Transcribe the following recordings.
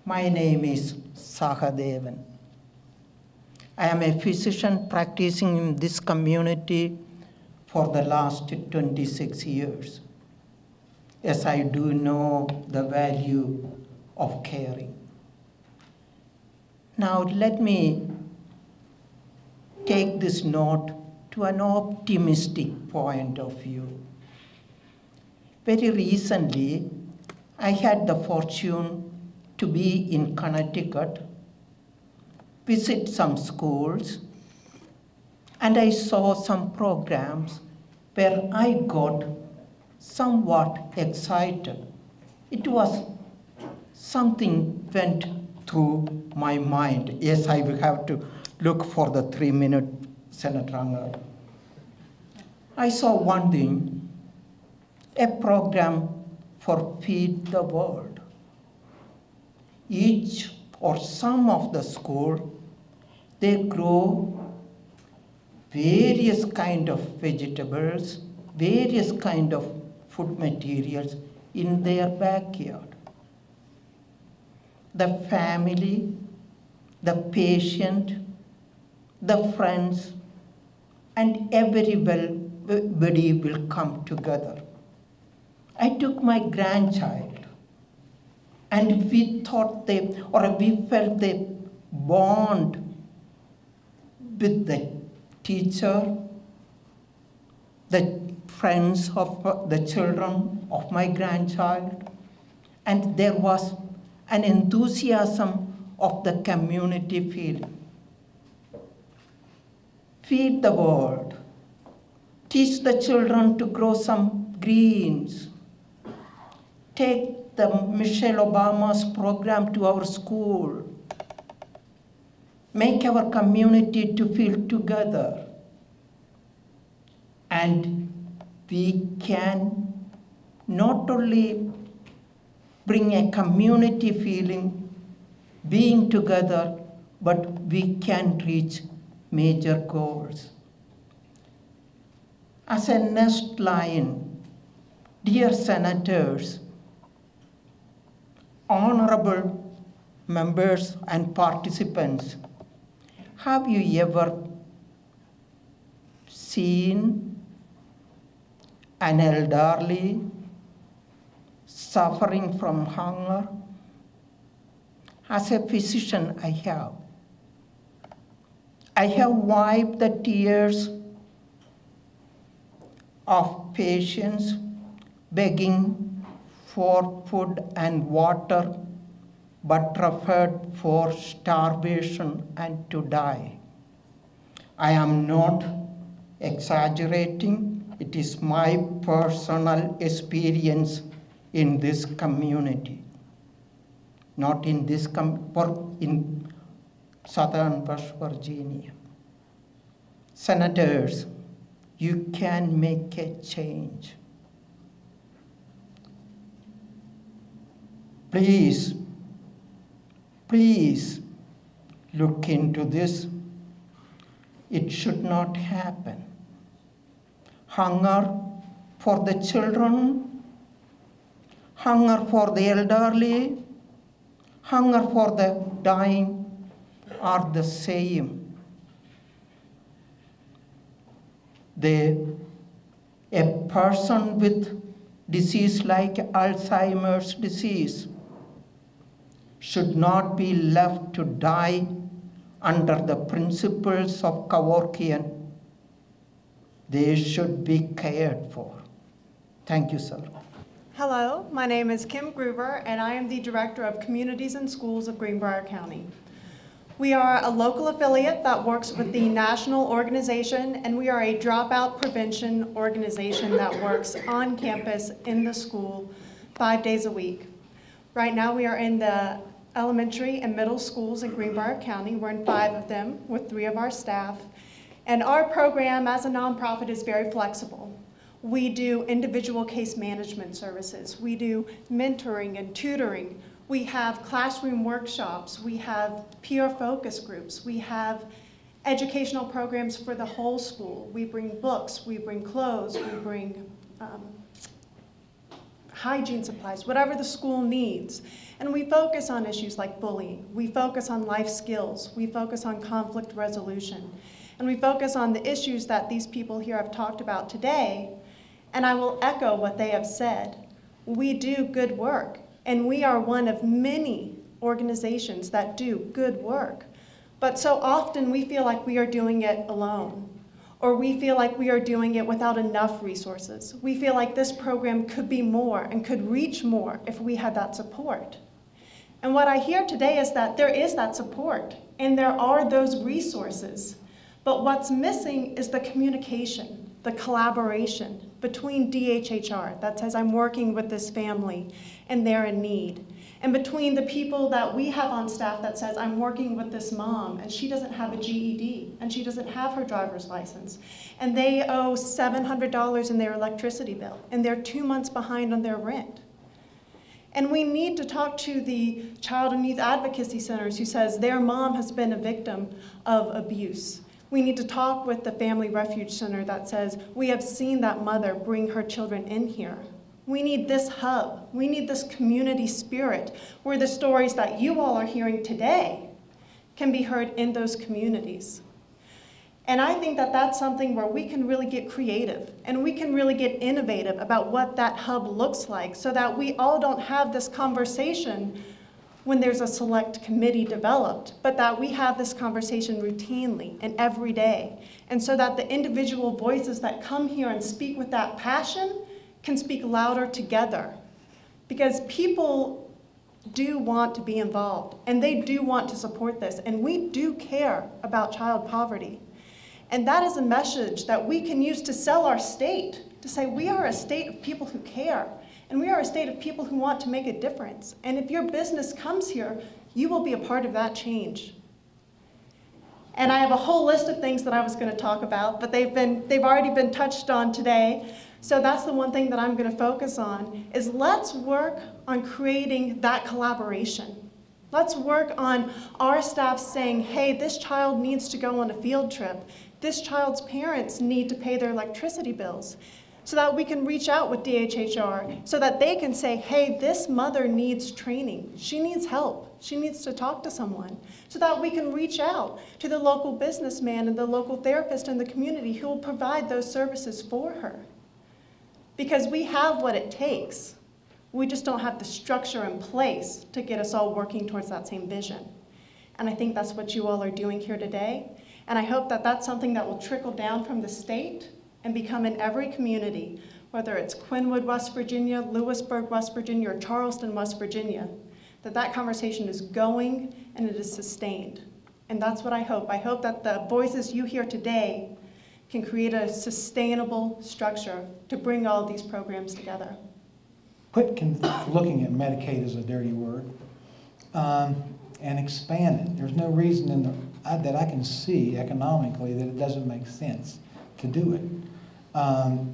My name is Sahadevon. I am a physician practicing in this community for the last 26 years. Yes, I do know the value of caring. Now let me take this note to an optimistic point of view. Very recently, I had the fortune to be in Connecticut, visit some schools, and I saw some programs where I got somewhat excited. It was something went through my mind. Yes, I will have to look for the 3-minute, Senator Unger. I saw one thing, a program for Feed the World. Each or some of the school, they grow various kind of vegetables, various kind of food materials in their backyard. The family, the patient, the friends, and everybody will come together. I took my grandchild, and we felt the bond with the teacher, the friends of the children of my grandchild, and there was an enthusiasm of the community feeling. Feed the world. Teach the children to grow some greens. Take the Michelle Obama's program to our school. Make our community to feel together. And we can not only bring a community feeling, being together, but we can reach major goals. As a next line, dear senators, honorable members and participants, have you ever seen an elderly suffering from hunger? As a physician, I have. I have wiped the tears of patients begging for food and water, but preferred for starvation and to die. I am not exaggerating. It is my personal experience in this community, not in this in Southern West Virginia. Senators, you can make a change. Please look into this. It should not happen. Hunger for the children, hunger for the elderly, hunger for the dying are the same. A person with disease like Alzheimer's disease should not be left to die under the principles of Kevorkian. They should be cared for. Thank you, sir. Hello, my name is Kim Gruber, and I am the Director of Communities and Schools of Greenbrier County. We are a local affiliate that works with the national organization, and we are a dropout prevention organization that works on campus in the school 5 days a week. Right now we are in the elementary and middle schools in Greenbrier County. We're in 5 of them with 3 of our staff. And our program as a nonprofit is very flexible. We do individual case management services. We do mentoring and tutoring. We have classroom workshops. We have peer focus groups. We have educational programs for the whole school. We bring books, we bring clothes, we bring hygiene supplies, whatever the school needs. And we focus on issues like bullying. We focus on life skills. We focus on conflict resolution. And we focus on the issues that these people here have talked about today. And I will echo what they have said. We do good work. And we are one of many organizations that do good work. But so often we feel like we are doing it alone, or we feel like we are doing it without enough resources. We feel like this program could be more and could reach more if we had that support. And what I hear today is that there is that support, and there are those resources. But what's missing is the communication, the collaboration between DHHR that says, I'm working with this family and they're in need, and between the people that we have on staff that says, I'm working with this mom and she doesn't have a GED and she doesn't have her driver's license, and they owe $700 in their electricity bill and they're 2 months behind on their rent. And we need to talk to the child and youth advocacy centers who says their mom has been a victim of abuse. We need to talk with the Family Refuge Center that says, we have seen that mother bring her children in here. We need this hub. We need this community spirit where the stories that you all are hearing today can be heard in those communities. And I think that that's something where we can really get creative and we can really get innovative about what that hub looks like, so that we all don't have this conversation when there's a select committee developed, but that we have this conversation routinely and every day. And so that the individual voices that come here and speak with that passion can speak louder together. Because people do want to be involved and they do want to support this, and we do care about child poverty. And that is a message that we can use to sell our state, to say we are a state of people who care. And we are a state of people who want to make a difference. And if your business comes here, you will be a part of that change. And I have a whole list of things that I was going to talk about, but they've already been touched on today. So that's the one thing that I'm going to focus on, is let's work on creating that collaboration. Let's work on our staff saying, hey, this child needs to go on a field trip. This child's parents need to pay their electricity bills. So that we can reach out with DHHR, so that they can say, hey, this mother needs training. She needs help. She needs to talk to someone. So that we can reach out to the local businessman and the local therapist in the community who will provide those services for her. Because we have what it takes. We just don't have the structure in place to get us all working towards that same vision. And I think that's what you all are doing here today. And I hope that that's something that will trickle down from the state and become in every community, whether it's Quinwood, West Virginia, Lewisburg, West Virginia, or Charleston, West Virginia, that conversation is going and it is sustained. And that's what I hope. I hope that the voices you hear today can create a sustainable structure to bring all of these programs together. Quit looking at Medicaid as a dirty word and expand it. There's no reason that I can see economically that it doesn't make sense to do it.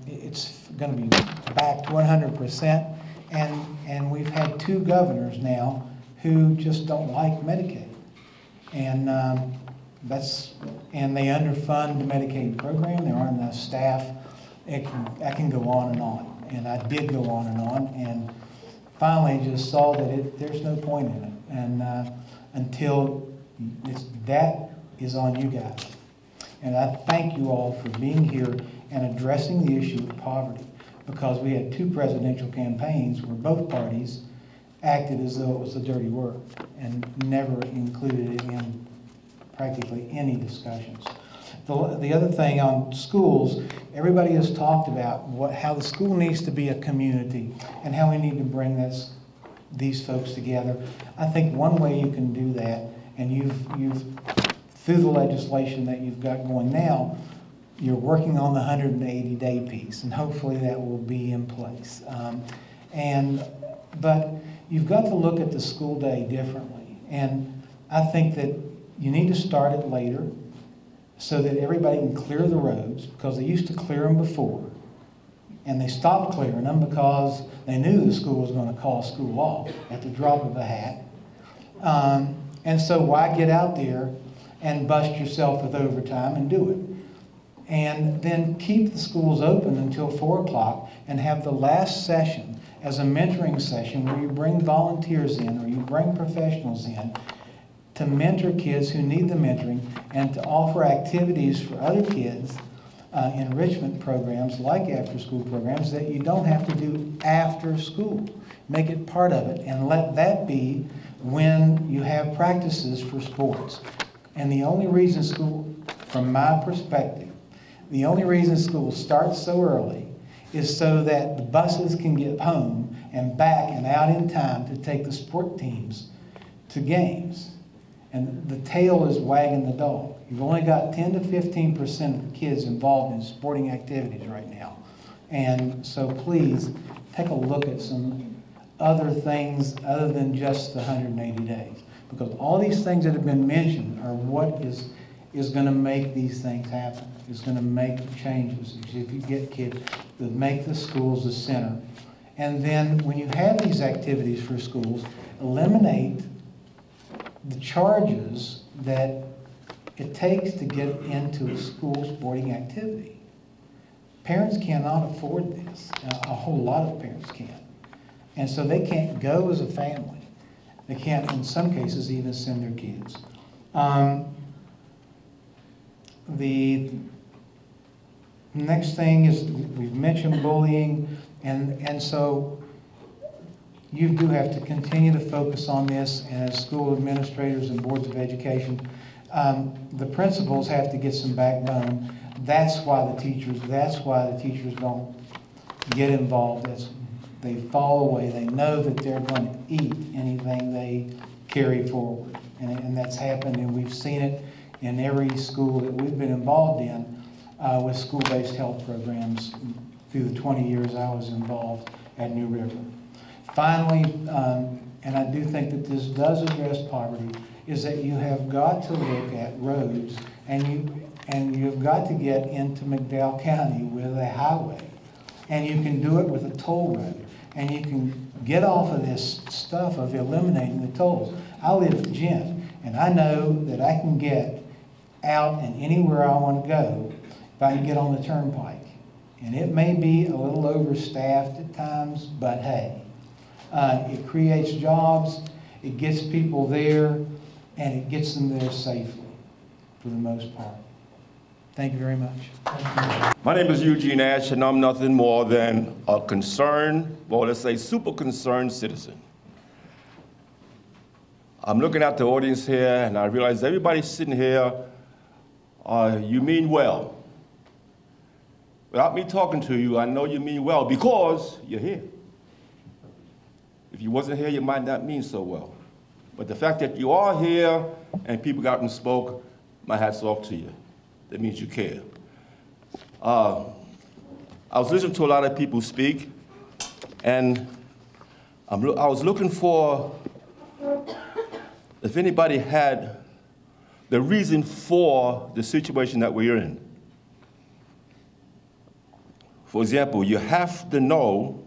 It's going to be backed 100%, and we've had 2 governors now who just don't like Medicaid, and they underfund the Medicaid program. There aren't enough staff. I can go on, and I did go on, and finally just saw that there's no point in it, and until that is on you guys. And I thank you all for being here and addressing the issue of poverty, because we had 2 presidential campaigns where both parties acted as though it was a dirty word and never included it in practically any discussions. The other thing on schools, everybody has talked about how the school needs to be a community and how we need to bring these folks together. I think one way you can do that, and you've through the legislation that you've got going now, you're working on the 180-day piece, and hopefully that will be in place. But you've got to look at the school day differently, and I think that you need to start it later so that everybody can clear the roads, because they used to clear them before, and they stopped clearing them because they knew the school was going to call school off at the drop of a hat. And so why get out there and bust yourself with overtime and do it? And then keep the schools open until 4 o'clock and have the last session as a mentoring session where you bring volunteers in or you bring professionals in to mentor kids who need the mentoring and to offer activities for other kids, enrichment programs like after-school programs that you don't have to do after school. Make it part of it and let that be when you have practices for sports. And the only reason school, from my perspective, the only reason school starts so early is so that the buses can get home and back and out in time to take the sport teams to games. And the tail is wagging the dog. You've only got 10 to 15% of the kids involved in sporting activities right now. And so please take a look at some other things other than just the 180 days. Because all these things that have been mentioned are what is going to make these things happen. It's going to make changes. If you get kids that make the schools the center. And then when you have these activities for schools, eliminate the charges that it takes to get into a school sporting activity. Parents cannot afford this. A whole lot of parents can't. And so they can't go as a family. They can't, in some cases, even send their kids. The next thing is, we've mentioned bullying, and so you do have to continue to focus on this as school administrators and boards of education. The principals have to get some backbone. That's why the teachers don't get involved. They fall away. They know that they're going to eat anything they carry forward. And that's happened, and we've seen it in every school that we've been involved in with school-based health programs through the 20 years I was involved at New River. Finally, and I do think that this does address poverty, is that you have got to look at roads, and you've got to get into McDowell County with a highway. And you can do it with a toll road. And you can get off of this stuff of eliminating the tolls. I live in Gent, and I know that I can get out and anywhere I want to go if I can get on the turnpike. And it may be a little overstaffed at times, but hey, it creates jobs, it gets people there, and it gets them there safely for the most part. Thank you very much. My name is Eugene Ash, and I'm nothing more than a concerned, well, let's say super concerned citizen. I'm looking at the audience here, and I realize everybody sitting here, you mean well. Without me talking to you, I know you mean well because you're here. If you wasn't here, you might not mean so well. But the fact that you are here and people got up and spoke, my hat's off to you. That means you care. I was listening to a lot of people speak, and I was looking for if anybody had the reason for the situation that we're in. For example, you have to know,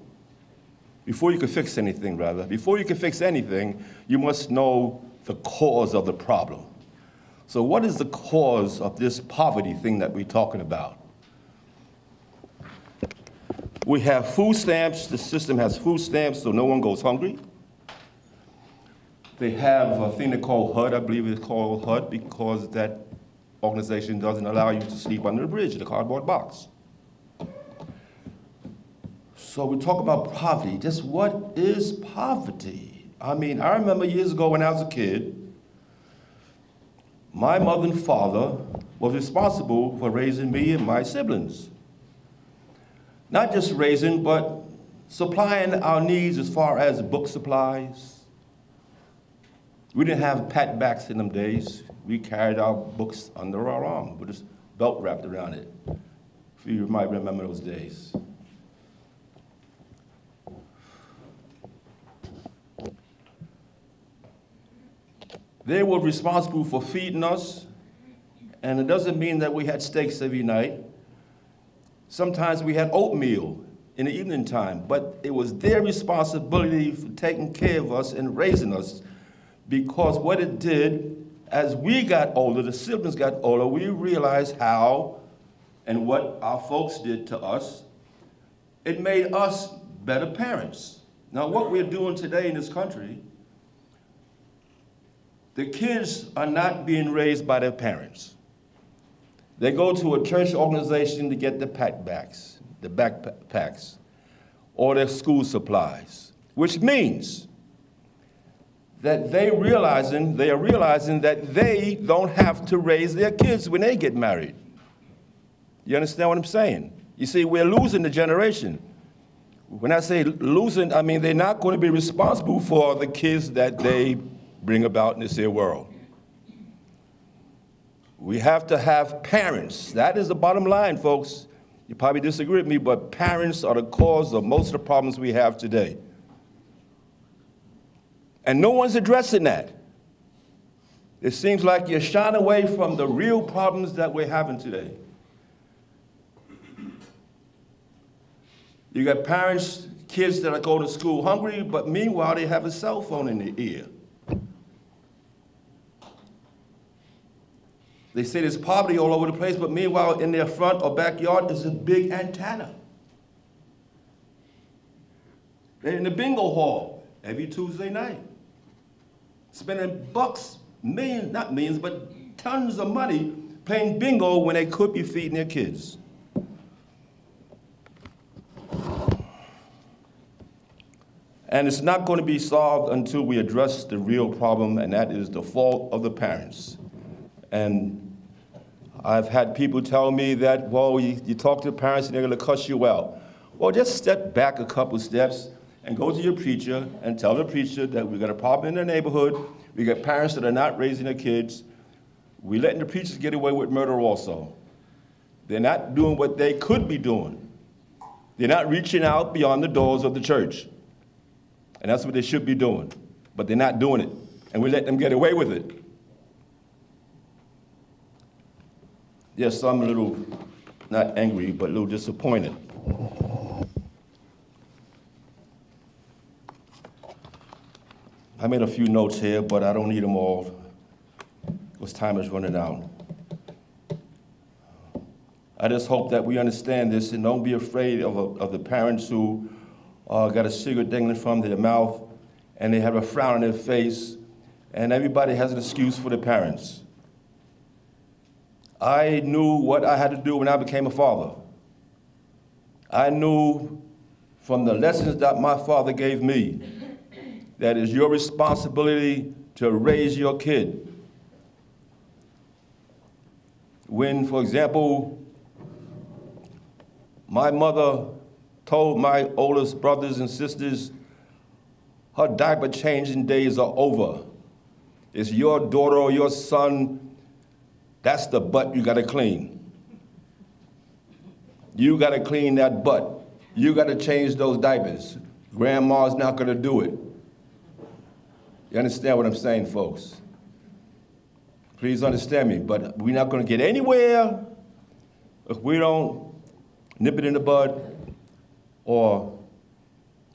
before you can fix anything, you must know the cause of the problem. So what is the cause of this poverty thing that we're talking about? We have food stamps. The system has food stamps, so no one goes hungry. They have a thing they call HUD. I believe it's called HUD because that organization doesn't allow you to sleep under the bridge in a cardboard box. So we talk about poverty. Just what is poverty? I mean, I remember years ago when I was a kid, my mother and father was responsible for raising me and my siblings. Not just raising, but supplying our needs as far as book supplies. We didn't have pat backs in them days. We carried our books under our arm with a belt wrapped around it. If you might remember those days. They were responsible for feeding us, and it doesn't mean that we had steaks every night. Sometimes we had oatmeal in the evening time, but it was their responsibility for taking care of us and raising us, because what it did, as we got older, the siblings got older, we realized how and what our folks did to us. It made us better parents. Now, what we're doing today in this country, the kids are not being raised by their parents. They go to a church organization to get the backpacks, or their school supplies, which means that they are realizing that they don't have to raise their kids when they get married. You understand what I'm saying? You see, we're losing the generation. When I say losing, I mean they're not going to be responsible for the kids that they bring about in this here world. We have to have parents. That is the bottom line, folks. You probably disagree with me, but parents are the cause of most of the problems we have today. And no one's addressing that. It seems like you're shying away from the real problems that we're having today. You got parents, kids that are going to school hungry, but meanwhile they have a cell phone in their ear. They say there's poverty all over the place, but meanwhile in their front or backyard is a big antenna. They're in the bingo hall every Tuesday night, spending bucks, millions, not millions, but tons of money playing bingo when they could be feeding their kids. And it's not going to be solved until we address the real problem, and that is the fault of the parents. And I've had people tell me that, well, you talk to the parents and they're going to cuss you out. Well, just step back a couple steps and go to your preacher and tell the preacher that we've got a problem in the neighborhood. We got parents that are not raising their kids. We're letting the preachers get away with murder also. They're not doing what they could be doing. They're not reaching out beyond the doors of the church. And that's what they should be doing. But they're not doing it. And we let them get away with it. Yes, I'm a little, not angry, but a little disappointed. I made a few notes here, but I don't need them all because time is running out. I just hope that we understand this and don't be afraid of the parents who got a cigarette dangling from their mouth and they have a frown on their face, and everybody has an excuse for the parents. I knew what I had to do when I became a father. I knew from the lessons that my father gave me that it's your responsibility to raise your kid. When, for example, my mother told my oldest brothers and sisters her diaper changing days are over. It's your daughter or your son, that's the butt you gotta clean. You gotta clean that butt. You gotta change those diapers. Grandma's not gonna do it. You understand what I'm saying, folks? Please understand me, but we're not gonna get anywhere if we don't nip it in the bud or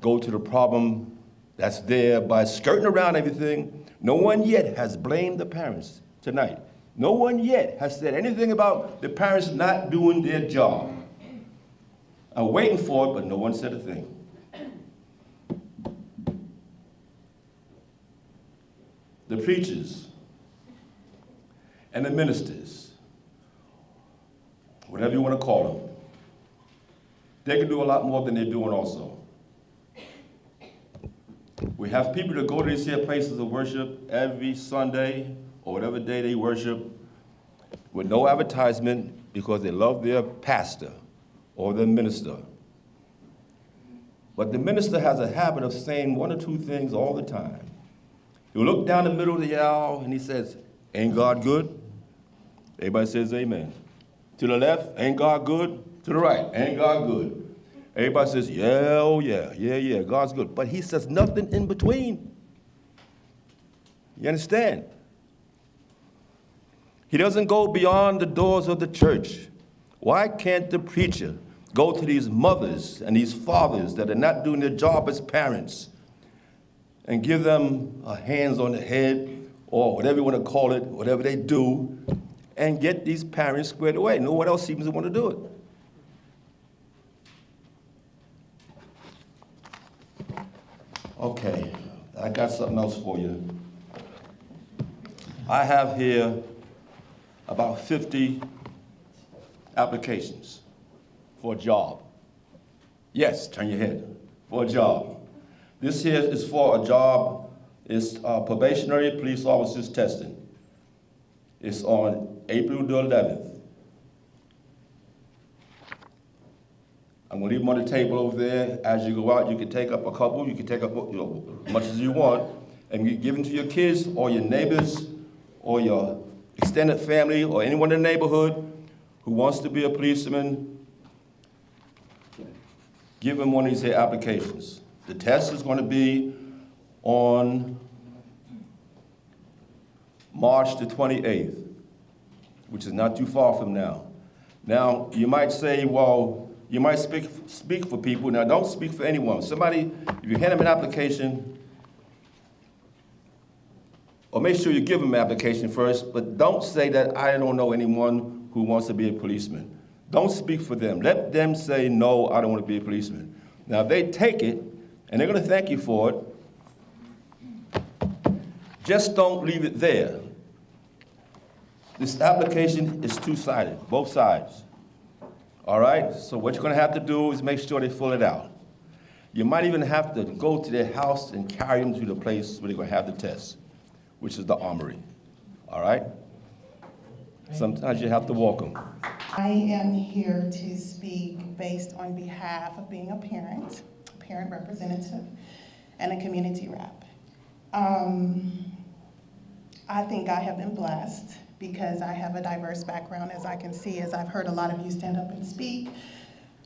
go to the problem that's there by skirting around everything. No one yet has blamed the parents tonight. No one yet has said anything about the parents not doing their job. I'm waiting for it, but no one said a thing. The preachers and the ministers, whatever you want to call them, they can do a lot more than they're doing also. We have people that go to these here places of worship every Sunday or whatever day they worship with no advertisement because they love their pastor or their minister. But the minister has a habit of saying one or two things all the time. He'll look down the middle of the aisle and he says, "Ain't God good?" Everybody says amen. To the left, "Ain't God good?" To the right, "Ain't God good?" Everybody says, "Yeah, oh yeah, God's good." But he says nothing in between. You understand? He doesn't go beyond the doors of the church. Why can't the preacher go to these mothers and these fathers that are not doing their job as parents and give them a hands on the head or whatever you want to call it, whatever they do, and get these parents squared away? No one else seems to want to do it. Okay, I got something else for you. I have here about 50 applications for a job. Yes, turn your head, for a job. This here is for a job, it's probationary police officers testing. It's on April the 11th. I'm gonna leave them on the table over there. As you go out, you can take up a couple, you can take up as much as you want, and you give them to your kids or your neighbors or your extended family or anyone in the neighborhood who wants to be a policeman. Give them one of these here applications. The test is gonna be on March the 28th, which is not too far from now. Now, you might say, well, you might speak for people. Now, don't speak for anyone. Somebody, if you hand them an application, or make sure you give them an application first, but don't say that I don't know anyone who wants to be a policeman. Don't speak for them. Let them say, no, I don't want to be a policeman. Now, if they take it, and they're going to thank you for it, just don't leave it there. This application is two-sided, both sides. All right? So what you're going to have to do is make sure they fill it out. You might even have to go to their house and carry them to the place where they're going to have the test, which is the armory. All right? Sometimes you have to walk them. I am here to speak based on behalf of being a parent representative, and a community rep. I think I have been blessed because I have a diverse background, as I can see, as I've heard a lot of you stand up and speak.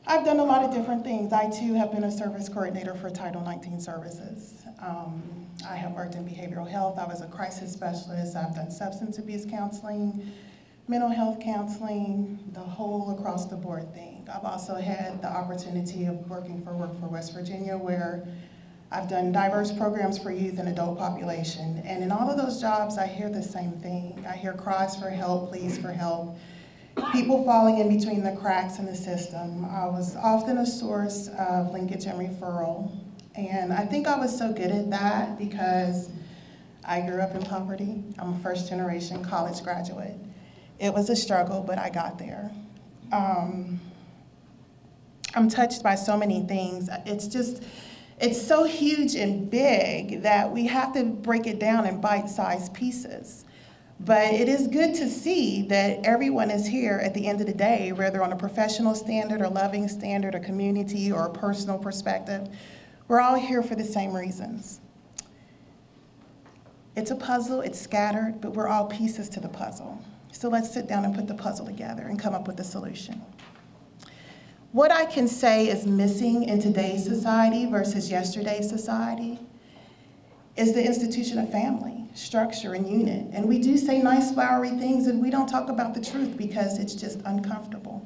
I've done a lot of different things. I too have been a service coordinator for Title 19 services. I have worked in behavioral health. I was a crisis specialist. I've done substance abuse counseling, mental health counseling, the whole across the board thing. I've also had the opportunity of working for Work for West Virginia, where I've done diverse programs for youth and adult population. And in all of those jobs, I hear the same thing. I hear cries for help, pleas for help, people falling in between the cracks in the system. I was often a source of linkage and referral. And I think I was so good at that because I grew up in poverty. I'm a first-generation college graduate. It was a struggle, but I got there. I'm touched by so many things. It's so huge and big that we have to break it down in bite-sized pieces. But it is good to see that everyone is here at the end of the day, whether on a professional standard or loving standard or community or a personal perspective. We're all here for the same reasons. It's a puzzle, it's scattered, but we're all pieces to the puzzle. So let's sit down and put the puzzle together and come up with a solution. What I can say is missing in today's society versus yesterday's society is the institution of family, structure, and unit. And we do say nice, flowery things, and we don't talk about the truth because it's just uncomfortable.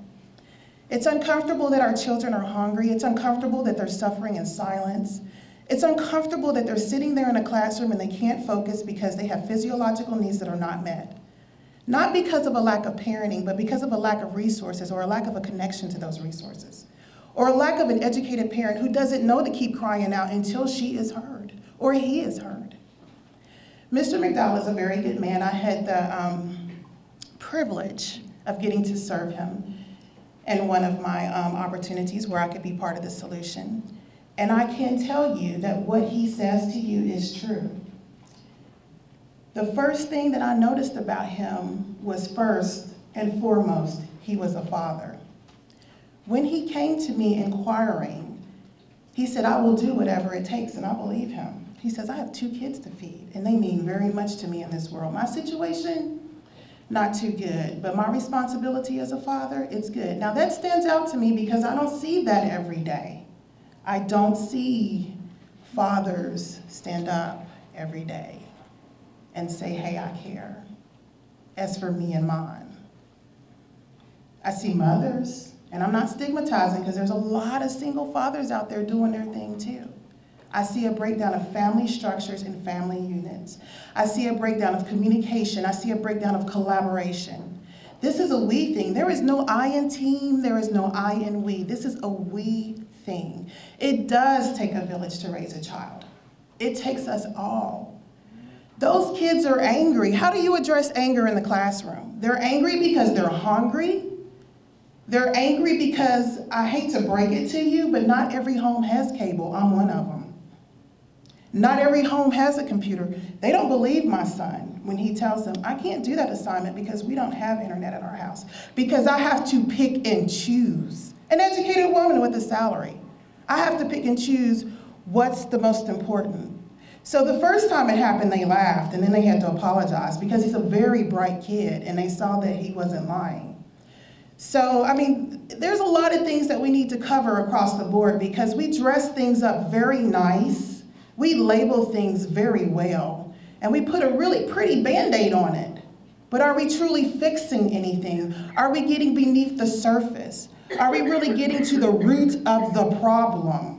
It's uncomfortable that our children are hungry. It's uncomfortable that they're suffering in silence. It's uncomfortable that they're sitting there in a classroom and they can't focus because they have physiological needs that are not met. Not because of a lack of parenting, but because of a lack of resources or a lack of a connection to those resources. Or a lack of an educated parent who doesn't know to keep crying out until she is heard or he is heard. Mr. McDowell is a very good man. I had the privilege of getting to serve him in one of my opportunities where I could be part of the solution. And I can tell you that what he says to you is true. The first thing that I noticed about him was, first and foremost, he was a father. When he came to me inquiring, he said, I will do whatever it takes, and I believe him. He says, I have 2 kids to feed, and they mean very much to me in this world. My situation, not too good, but my responsibility as a father, it's good. Now that stands out to me because I don't see that every day. I don't see fathers stand up every day and say, hey, I care, as for me and mine. I see mothers, and I'm not stigmatizing because there's a lot of single fathers out there doing their thing too. I see a breakdown of family structures and family units. I see a breakdown of communication. I see a breakdown of collaboration. This is a we thing. There is no I in team, there is no I in we. This is a we thing. It does take a village to raise a child. It takes us all. Those kids are angry. How do you address anger in the classroom? They're angry because they're hungry. They're angry because, I hate to break it to you, but not every home has cable. I'm one of them. Not every home has a computer. They don't believe my son when he tells them, I can't do that assignment because we don't have internet at our house, because I have to pick and choose. An educated woman with a salary. I have to pick and choose what's the most important. So the first time it happened, they laughed, and then they had to apologize because he's a very bright kid, and they saw that he wasn't lying. So, I mean, there's a lot of things that we need to cover across the board because we dress things up very nice. We label things very well, and we put a really pretty Band-Aid on it. But are we truly fixing anything? Are we getting beneath the surface? Are we really getting to the root of the problem?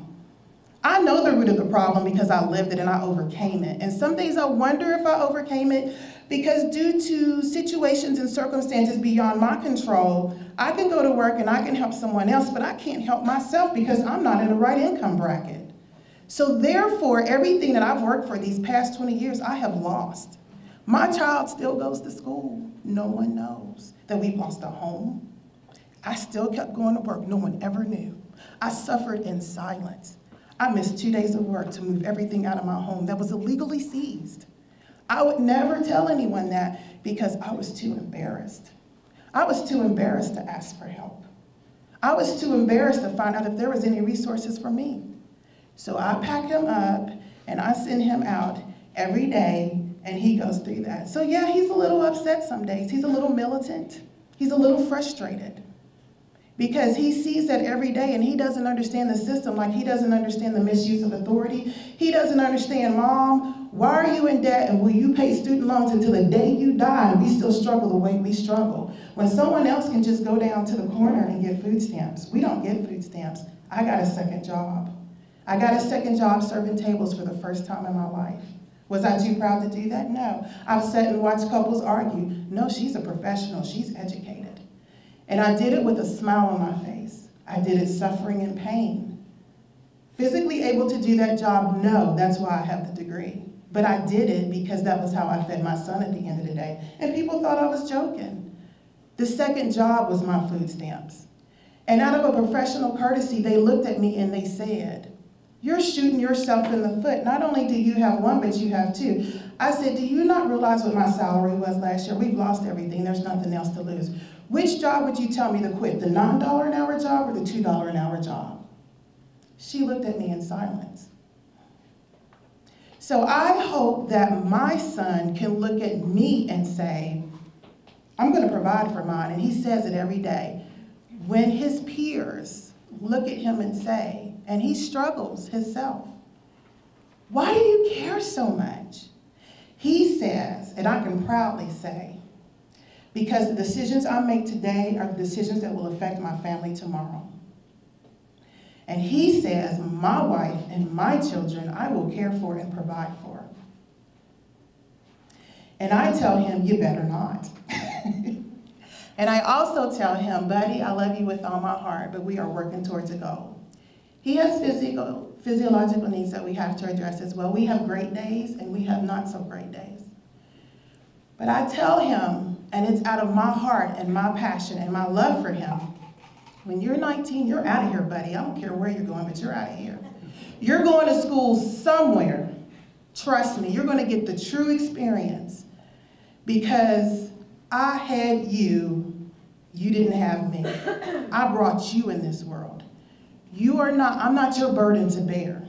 I know the root of the problem because I lived it and I overcame it. And some days I wonder if I overcame it because due to situations and circumstances beyond my control, I can go to work and I can help someone else, but I can't help myself because I'm not in the right income bracket. So therefore, everything that I've worked for these past 20 years, I have lost. My child still goes to school. No one knows that we've lost a home. I still kept going to work. No one ever knew. I suffered in silence. I missed 2 days of work to move everything out of my home that was illegally seized. I would never tell anyone that because I was too embarrassed. I was too embarrassed to ask for help. I was too embarrassed to find out if there was any resources for me. So I pack him up and I send him out every day and he goes through that. So yeah, he's a little upset some days. He's a little militant. He's a little frustrated because he sees that every day and he doesn't understand the system, like he doesn't understand the misuse of authority. He doesn't understand, Mom, why are you in debt and will you pay student loans until the day you die and we still struggle the way we struggle? When someone else can just go down to the corner and get food stamps. We don't get food stamps. I got a second job. I got a second job serving tables for the first time in my life. Was I too proud to do that? No. I've sat and watched couples argue. No, she's a professional. She's educated. And I did it with a smile on my face. I did it suffering and pain. Physically able to do that job? No, that's why I have the degree. But I did it because that was how I fed my son at the end of the day. And people thought I was joking. The second job was my food stamps. And out of a professional courtesy, they looked at me and they said, you're shooting yourself in the foot. Not only do you have one, but you have two. I said, do you not realize what my salary was last year? We've lost everything. There's nothing else to lose. Which job would you tell me to quit, the $9 an hour job or the $2 an hour job? She looked at me in silence. So I hope that my son can look at me and say, I'm going to provide for mine. And he says it every day. When his peers look at him and say, and he struggles himself, why do you care so much? He says, and I can proudly say, because the decisions I make today are the decisions that will affect my family tomorrow. And he says, my wife and my children, I will care for and provide for. And I tell him, you better not. And I also tell him, buddy, I love you with all my heart, but we are working towards a goal. He has physiological needs that we have to address as well. We have great days and we have not so great days. But I tell him, and it's out of my heart and my passion and my love for him, when you're 19, you're out of here, buddy. I don't care where you're going, but you're out of here. You're going to school somewhere. Trust me, you're going to get the true experience because I had you, you didn't have me. I brought you in this world. I'm not your burden to bear.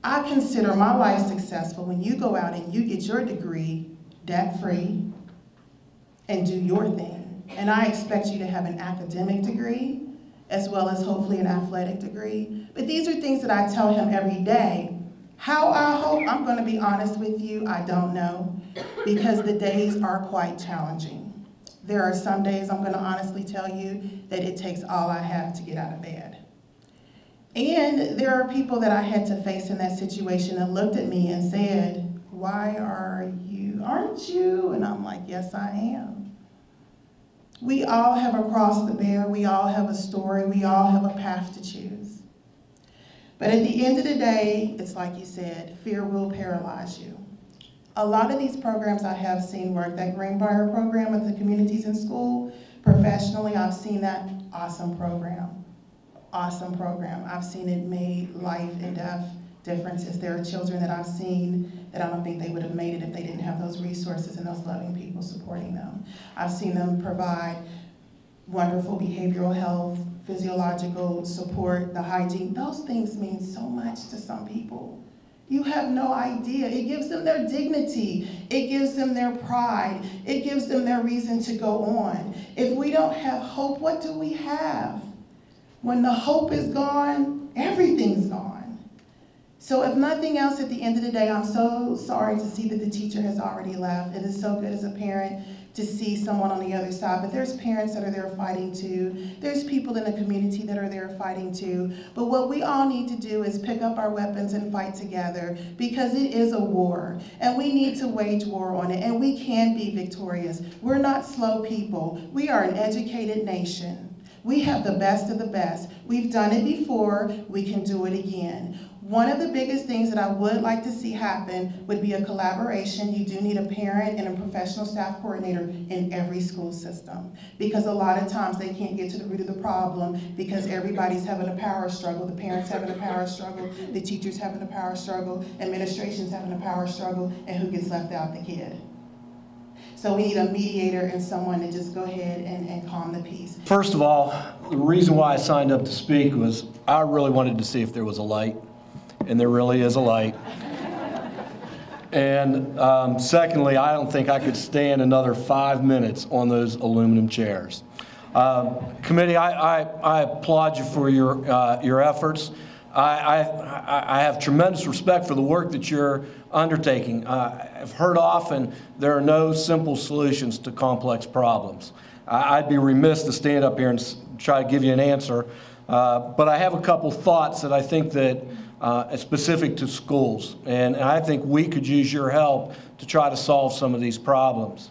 I consider my life successful when you go out and you get your degree debt-free and do your thing. And I expect you to have an academic degree as well as hopefully an athletic degree. But these are things that I tell him every day. How I hope, I'm going to be honest with you, I don't know, because the days are quite challenging. There are some days, I'm going to honestly tell you, that it takes all I have to get out of bed. And there are people that I had to face in that situation and looked at me and said, why aren't you? And I'm like, yes, I am. We all have a cross to bear. We all have a story. We all have a path to choose. But at the end of the day, it's like you said, fear will paralyze you. A lot of these programs I have seen work, that Greenbrier program with the communities in school, professionally, I've seen that awesome program. Awesome program. I've seen it made life and death differences. There are children that I've seen that I don't think they would have made it if they didn't have those resources and those loving people supporting them. I've seen them provide wonderful behavioral health, physiological support, the hygiene. Those things mean so much to some people. You have no idea. It gives them their dignity. It gives them their pride. It gives them their reason to go on. If we don't have hope, what do we have? When the hope is gone, everything's gone. So if nothing else, at the end of the day, I'm so sorry to see that the teacher has already left. It is so good as a parent to see someone on the other side, but there's parents that are there fighting too. There's people in the community that are there fighting too. But what we all need to do is pick up our weapons and fight together, because it is a war, and we need to wage war on it, and we can be victorious. We're not slow people. We are an educated nation. We have the best of the best. We've done it before. We can do it again. One of the biggest things that I would like to see happen would be a collaboration. You do need a parent and a professional staff coordinator in every school system, because a lot of times they can't get to the root of the problem because everybody's having a power struggle. The parents having a power struggle, the teachers having a power struggle, administration's having a power struggle, and who gets left out? The kid. So we need a mediator and someone to just go ahead and calm the peace. First of all, the reason why I signed up to speak was I really wanted to see if there was a light. And there really is a light. And secondly, I don't think I could stand another 5 minutes on those aluminum chairs. Committee, I applaud you for your efforts. I have tremendous respect for the work that you're undertaking. I've heard often there are no simple solutions to complex problems. I'd be remiss to stand up here and try to give you an answer, but I have a couple thoughts that I think that specific to schools, and I think we could use your help to try to solve some of these problems.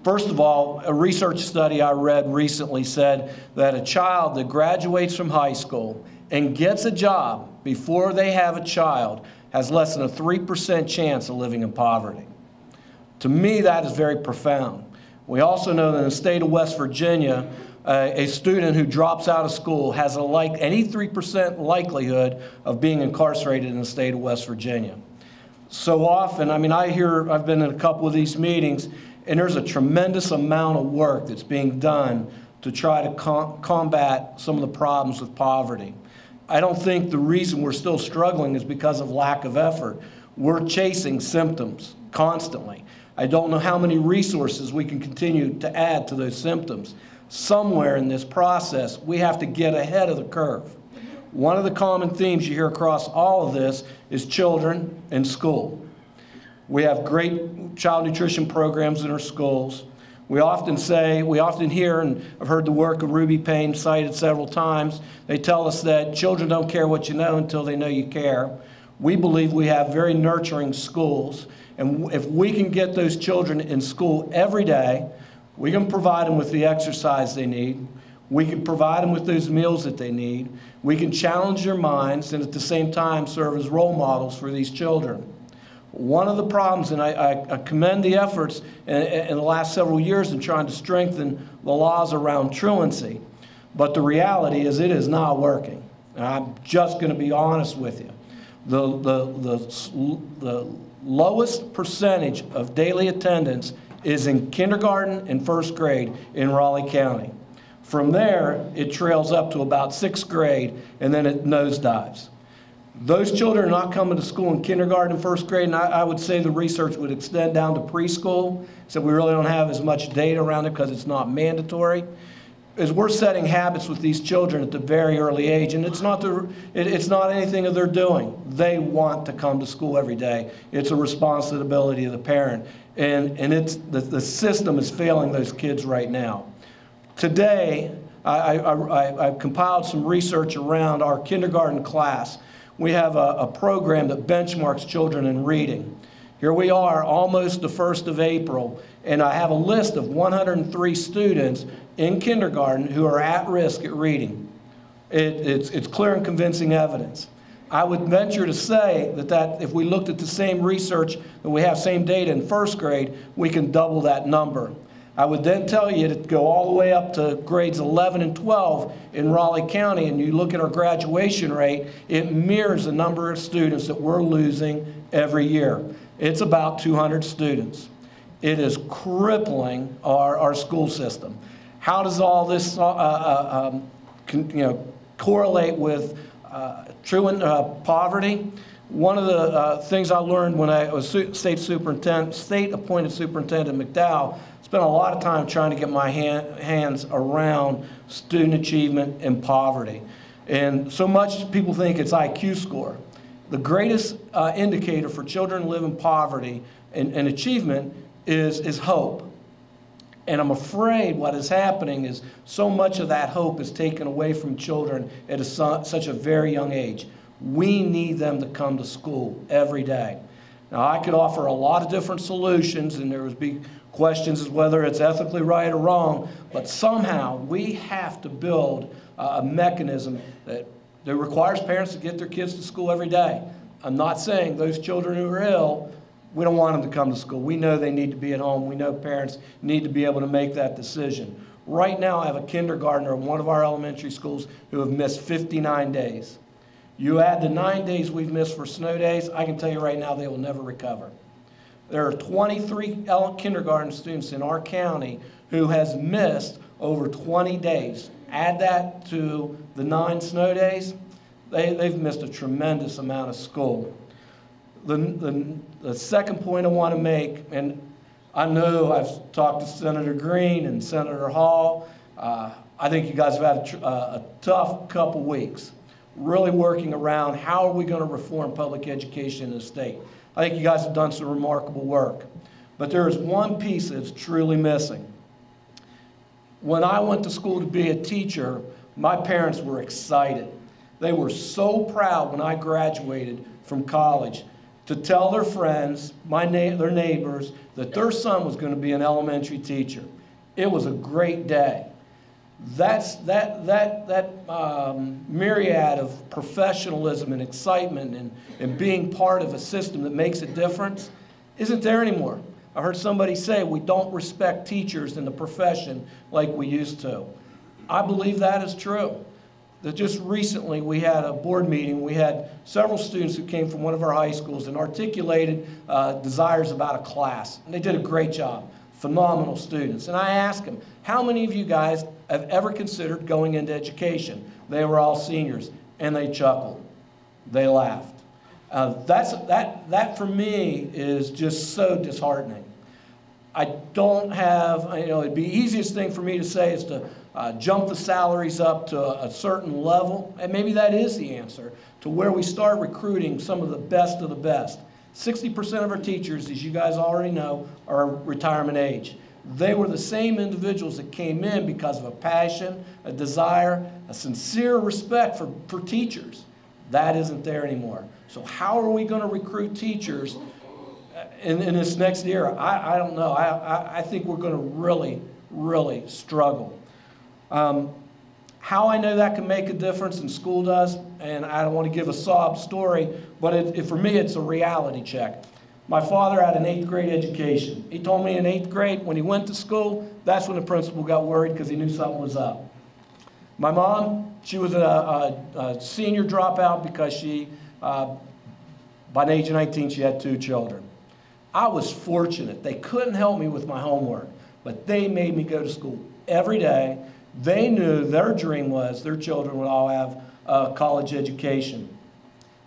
First of all, a research study I read recently said that a child that graduates from high school and gets a job before they have a child has less than a 3% chance of living in poverty. To me, that is very profound. We also know that in the state of West Virginia, a student who drops out of school has an 83% likelihood of being incarcerated in the state of West Virginia. So often, I mean, I've been in a couple of these meetings, and there's a tremendous amount of work that's being done to try to combat some of the problems with poverty. I don't think the reason we're still struggling is because of lack of effort. We're chasing symptoms constantly. I don't know how many resources we can continue to add to those symptoms. Somewhere in this process, we have to get ahead of the curve. One of the common themes you hear across all of this is children in school. We have great child nutrition programs in our schools. We often hear, and I've heard the work of Ruby Payne cited several times, they tell us that children don't care what you know until they know you care. We believe we have very nurturing schools, and if we can get those children in school every day, we can provide them with the exercise they need. We can provide them with those meals that they need. We can challenge their minds and at the same time serve as role models for these children. One of the problems, and I commend the efforts in the last several years in trying to strengthen the laws around truancy, but the reality is it is not working. And I'm just going to be honest with you. The lowest percentage of daily attendance is in kindergarten and first grade in Raleigh County. From there, it trails up to about 6th grade, and then it nosedives. Those children are not coming to school in kindergarten and first grade, and I would say the research would extend down to preschool, so we really don't have as much data around it because it's not mandatory. Is we're setting habits with these children at the very early age, and it's not anything that they're doing. They want to come to school every day. It's a responsibility of the parent. And the system is failing those kids right now. Today, I've compiled some research around our kindergarten class. We have a program that benchmarks children in reading. Here we are, almost the 1st of April, and I have a list of 103 students in kindergarten who are at risk at reading. It's clear and convincing evidence. I would venture to say that if we looked at the same research and we have same data in first grade, we can double that number. I would then tell you to go all the way up to grades 11 and 12 in Raleigh County, and you look at our graduation rate, it mirrors the number of students that we're losing every year. It's about 200 students. It is crippling our school system. How does all this correlate with truant poverty? One of the things I learned when I was state appointed superintendent McDowell, spent a lot of time trying to get my hands around student achievement and poverty. And so much people think it's IQ score. The greatest indicator for children who live in poverty and achievement is hope. And I'm afraid what is happening is so much of that hope is taken away from children at such a very young age. We need them to come to school every day. Now, I could offer a lot of different solutions, and there would be questions as whether it's ethically right or wrong, but somehow we have to build a mechanism that requires parents to get their kids to school every day. I'm not saying those children who are ill, we don't want them to come to school. We know they need to be at home. We know parents need to be able to make that decision. Right now, I have a kindergartner in one of our elementary schools who have missed 59 days. You add the 9 days we've missed for snow days, I can tell you right now they will never recover. There are 23 kindergarten students in our county who has missed over 20 days. Add that to the 9 snow days, they've missed a tremendous amount of school. The second point I want to make, and I know I've talked to Senator Green and Senator Hall. I think you guys have had a tough couple weeks, really working around how are we going to reform public education in the state. I think you guys have done some remarkable work. But there is one piece that's truly missing. When I went to school to be a teacher, my parents were excited. They were so proud when I graduated from college to tell their friends, their neighbors, that their son was going to be an elementary teacher. It was a great day. That myriad of professionalism and excitement and being part of a system that makes a difference isn't there anymore. I heard somebody say we don't respect teachers in the profession like we used to. I believe that is true. That just recently we had a board meeting. We had several students who came from one of our high schools and articulated desires about a class. And they did a great job. Phenomenal students. And I asked them, how many of you guys have ever considered going into education? They were all seniors, and they chuckled. They laughed. That for me is just so disheartening. I don't have, it'd be easiest thing for me to say is to jump the salaries up to a certain level, and maybe that is the answer, to where we start recruiting some of the best of the best. 60% of our teachers, as you guys already know, are retirement age. They were the same individuals that came in because of a passion, a desire, a sincere respect for teachers. That isn't there anymore. So how are we going to recruit teachers in this next era? I don't know. I think we're going to really, really struggle. How I know that can make a difference, and school does, and I don't want to give a sob story, but for me it's a reality check. My father had an 8th grade education. He told me in 8th grade, when he went to school, that's when the principal got worried because he knew something was up. My mom, she was a senior dropout because she, by the age of 19, she had 2 children. I was fortunate. They couldn't help me with my homework, but they made me go to school every day. They knew their dream was their children would all have a college education.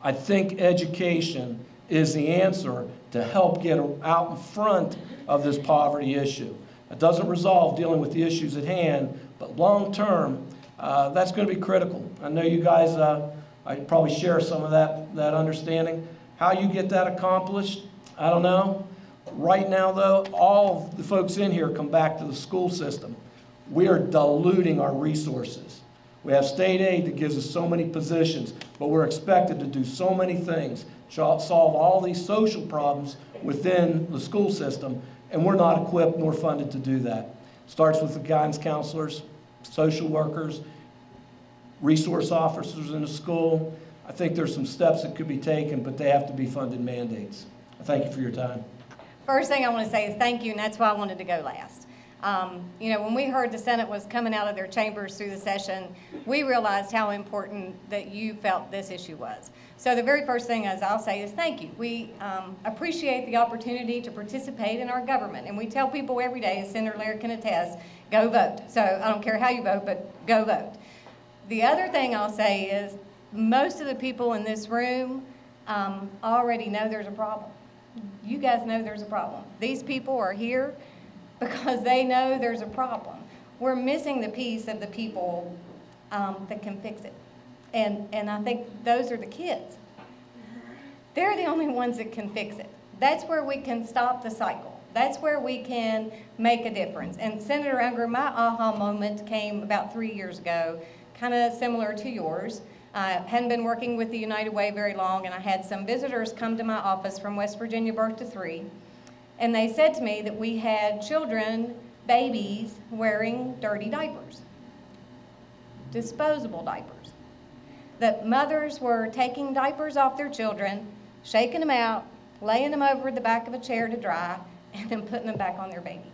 I think education is the answer to help get out in front of this poverty issue. It doesn't resolve dealing with the issues at hand, but long term, that's going to be critical. I know you guys, I probably share some of that understanding. How you get that accomplished, I don't know. Right now, though, all the folks in here come back to the school system. We are diluting our resources. We have state aid that gives us so many positions, but we're expected to do so many things, solve all these social problems within the school system, and we're not equipped nor funded to do that. It starts with the guidance counselors, social workers, resource officers in the school. I think there's some steps that could be taken, but they have to be funded mandates. I thank you for your time. First thing I want to say is thank you, and that's why I wanted to go last. You know, when we heard the Senate was coming out of their chambers through the session, we realized how important that you felt this issue was. So the very first thing, as I'll say, is thank you. We appreciate the opportunity to participate in our government, and we tell people every day, as Senator Laird can attest, go vote. So I don't care how you vote, but go vote. The other thing I'll say is most of the people in this room already know there's a problem. You guys know there's a problem. These people are here because they know there's a problem. We're missing the piece of the people that can fix it. And I think those are the kids. They're the only ones that can fix it. That's where we can stop the cycle. That's where we can make a difference. And Senator Unger, my aha moment came about 3 years ago, kind of similar to yours. I hadn't been working with the United Way very long, and I had some visitors come to my office from West Virginia, birth to 3. And they said to me that we had children, babies, wearing dirty diapers, disposable diapers. That mothers were taking diapers off their children, shaking them out, laying them over the back of a chair to dry, and then putting them back on their babies.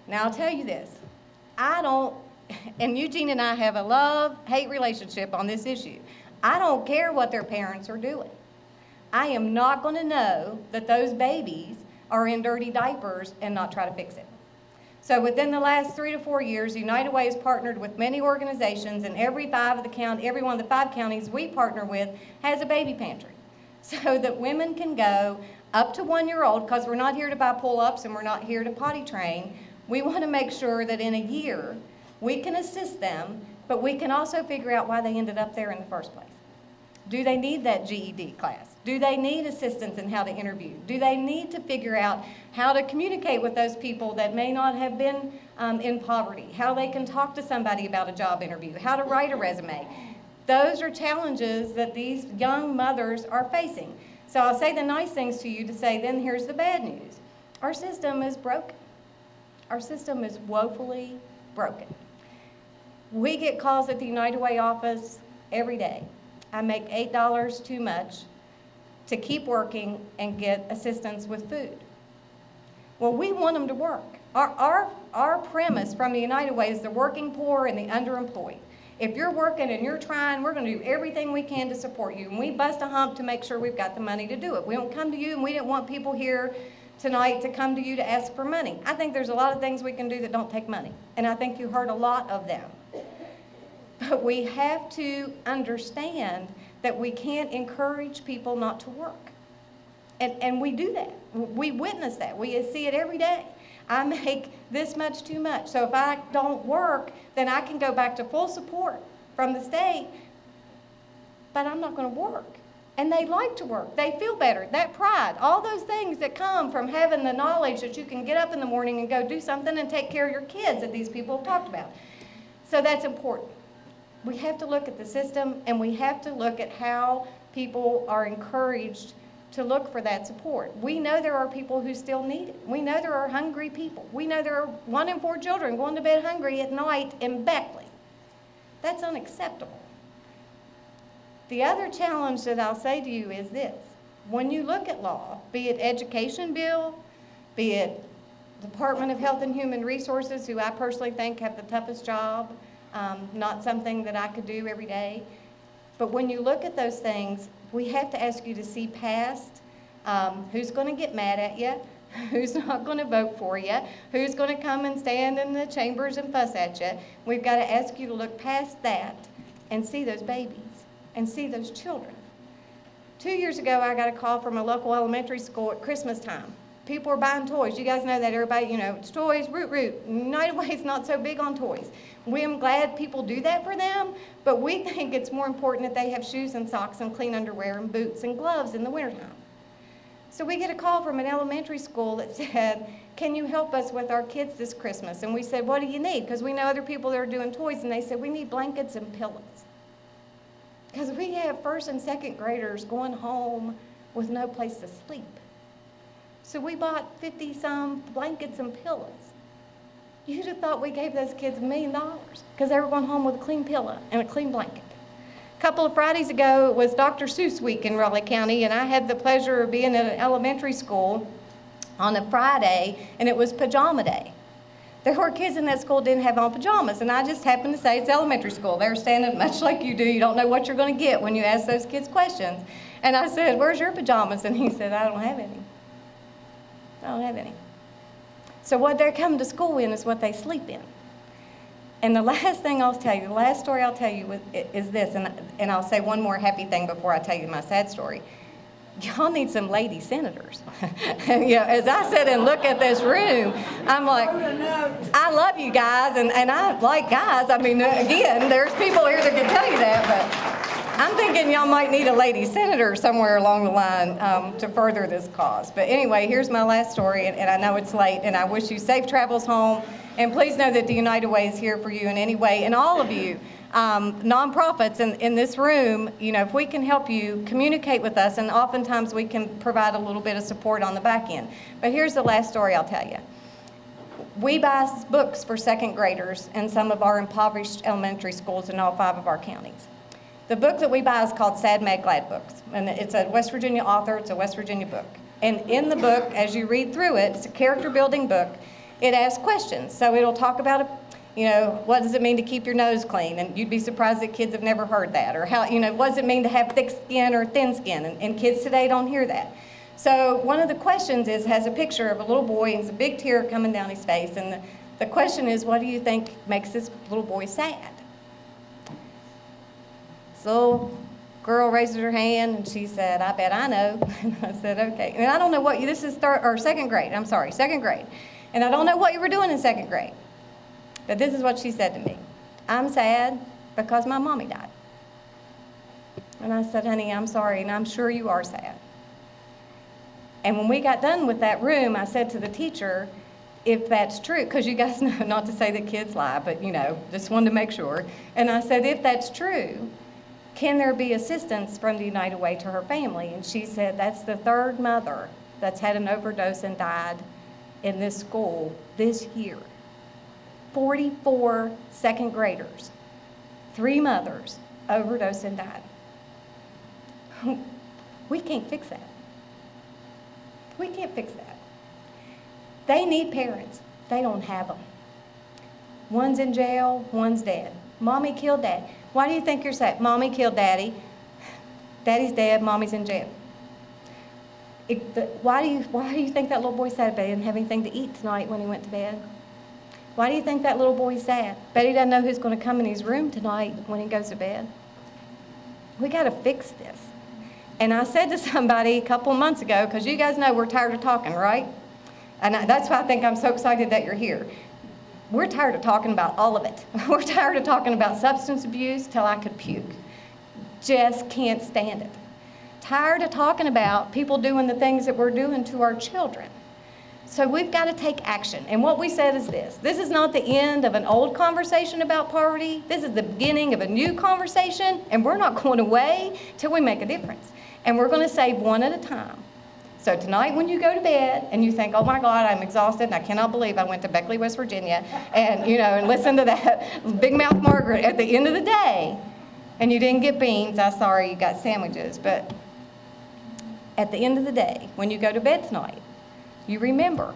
Now, I'll tell you this. And Eugene and I have a love-hate relationship on this issue. I don't care what their parents are doing. I am not going to know that those babies are in dirty diapers and not try to fix it. So within the last 3 to 4 years, United Way has partnered with many organizations, and every one of the 5 counties we partner with has a baby pantry, so that women can go up to 1-year-old, because we're not here to buy pull-ups and we're not here to potty train. We want to make sure that in a year we can assist them, but we can also figure out why they ended up there in the first place. Do they need that GED class? Do they need assistance in how to interview? Do they need to figure out how to communicate with those people that may not have been in poverty? How they can talk to somebody about a job interview? How to write a resume? Those are challenges that these young mothers are facing. So I'll say the nice things to you to say, then here's the bad news. Our system is broken. Our system is woefully broken. We get calls at the United Way office every day. I make $8 too much to keep working and get assistance with food. Well, we want them to work. Our premise from the United Way is the working poor and the underemployed. If you're working and you're trying, we're going to do everything we can to support you. And we bust a hump to make sure we've got the money to do it. We don't come to you, and we didn't want people here tonight to come to you to ask for money. I think there's a lot of things we can do that don't take money. And I think you heard a lot of them. But we have to understand that we can't encourage people not to work. And we do that. We witness that. We see it every day. I make this much too much. So if I don't work, then I can go back to full support from the state, but I'm not going to work. And they like to work. They feel better. That pride, all those things that come from having the knowledge that you can get up in the morning and go do something and take care of your kids that these people have talked about. So that's important. We have to look at the system, and we have to look at how people are encouraged to look for that support. We know there are people who still need it. We know there are hungry people. We know there are 1 in 4 children going to bed hungry at night in Beckley. That's unacceptable. The other challenge that I'll say to you is this. When you look at law, be it education bill, be it Department of Health and Human Resources, who I personally think have the toughest job, not something that I could do every day. But when you look at those things, we have to ask you to see past who's going to get mad at you, who's not going to vote for you, who's going to come and stand in the chambers and fuss at you. We've got to ask you to look past that and see those babies and see those children. 2 years ago, I got a call from a local elementary school at Christmas time. People are buying toys. You guys know that, everybody, you know, it's toys, root. United Way is not so big on toys. We're glad people do that for them, but we think it's more important that they have shoes and socks and clean underwear and boots and gloves in the wintertime. So we get a call from an elementary school that said, can you help us with our kids this Christmas? And we said, what do you need? Because we know other people that are doing toys, and they said, we need blankets and pillows. Because we have 1st and 2nd graders going home with no place to sleep. So we bought 50-some blankets and pillows. You'd have thought we gave those kids $1 million because they were going home with a clean pillow and a clean blanket. A couple of Fridays ago, it was Dr. Seuss Week in Raleigh County, and I had the pleasure of being at an elementary school on a Friday, and it was pajama day. There were kids in that school who didn't have on pajamas, and I just happened to say it's elementary school. They were standing much like you do. You don't know what you're going to get when you ask those kids questions. And I said, "Where's your pajamas?" And he said, "I don't have any. I don't have any." So what they're coming to school in is what they sleep in. And the last thing I'll tell you, the last story I'll tell you is this, and I'll say one more happy thing before I tell you my sad story. Y'all need some lady senators. You know, as I sit and look at this room, I'm like, I love you guys, and I like guys. I mean, again, there's people here that can tell you that, but I'm thinking y'all might need a lady senator somewhere along the line to further this cause. But anyway, here's my last story, and I know it's late, and I wish you safe travels home. And please know that the United Way is here for you in any way, and all of you. Nonprofits in this room, you know, if we can help you, communicate with us, and oftentimes we can provide a little bit of support on the back end. But here's the last story I'll tell you. We buy books for second graders in some of our impoverished elementary schools in all 5 of our counties. The book that we buy is called Sad Mad Glad Books, and it's a West Virginia author, it's a West Virginia book. And in the book, as you read through it, it's a character building book. It asks questions, so it'll talk about you know, what does it mean to keep your nose clean? And you'd be surprised that kids have never heard that. Or how, you know, what does it mean to have thick skin or thin skin? And kids today don't hear that. So one of the questions has a picture of a little boy, and there's a big tear coming down his face. And the question is, what do you think makes this little boy sad? So girl raises her hand, and she said, "I bet I know." And I said, "Okay." And I don't know what you, this is second grade. I'm sorry, second grade. And I don't know what you were doing in second grade. But this is what she said to me. "I'm sad because my mommy died." And I said, "Honey, I'm sorry, and I'm sure you are sad." And when we got done with that room, I said to the teacher, if that's true, because you guys know not to say that kids lie, but you know, just wanted to make sure. And I said, if that's true, can there be assistance from the United Way to her family? And she said, that's the 3rd mother that's had an overdose and died in this school this year. 44 second graders, 3 mothers overdosed and died. We can't fix that. We can't fix that. They need parents. They don't have them. One's in jail, one's dead. Mommy killed Dad. Why do you think you're sad? Mommy killed Daddy. Daddy's dead, Mommy's in jail. Why do you think that little boy sad? But he didn't have anything to eat tonight when he went to bed. Why do you think that little boy's sad? Bet he doesn't know who's going to come in his room tonight when he goes to bed. We got to fix this. And I said to somebody a couple of months ago, because you guys know we're tired of talking, right? And that's why I think I'm so excited that you're here. We're tired of talking about all of it. We're tired of talking about substance abuse till I could puke. Just can't stand it. Tired of talking about people doing the things that we're doing to our children. So we've got to take action. And what we said is this. This is not the end of an old conversation about poverty. This is the beginning of a new conversation, and we're not going away till we make a difference. And we're going to save one at a time. So tonight when you go to bed and you think, oh my God, I'm exhausted and I cannot believe I went to Beckley, West Virginia and, you know, and listen to that big mouth Margaret at the end of the day, and you didn't get beans, I'm sorry, you got sandwiches. But at the end of the day, when you go to bed tonight, you remember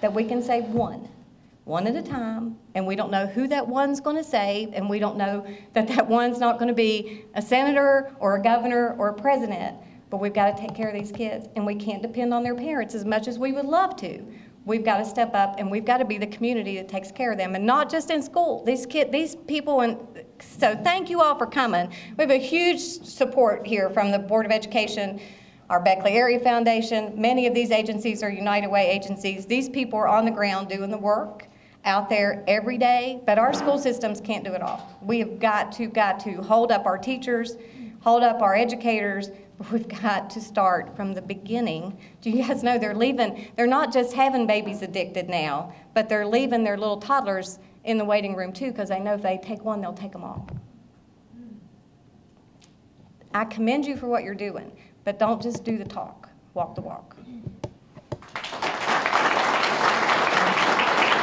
that we can save one at a time, and we don't know who that one's going to save, and we don't know that that one's not going to be a senator or a governor or a president, but we've got to take care of these kids, and we can't depend on their parents as much as we would love to. We've got to step up, and we've got to be the community that takes care of them, and not just in school. These people, and so thank you all for coming. We have a huge support here from the Board of Education, our Beckley Area Foundation. Many of these agencies are United Way agencies. These people are on the ground doing the work out there every day, but our school systems can't do it all. We have got to hold up our teachers, hold up our educators. We've got to start from the beginning. Do you guys know they're leaving? They're not just having babies addicted now, but they're leaving their little toddlers in the waiting room too, because they know if they take one, they'll take them all. I commend you for what you're doing, but don't just do the talk, walk the walk.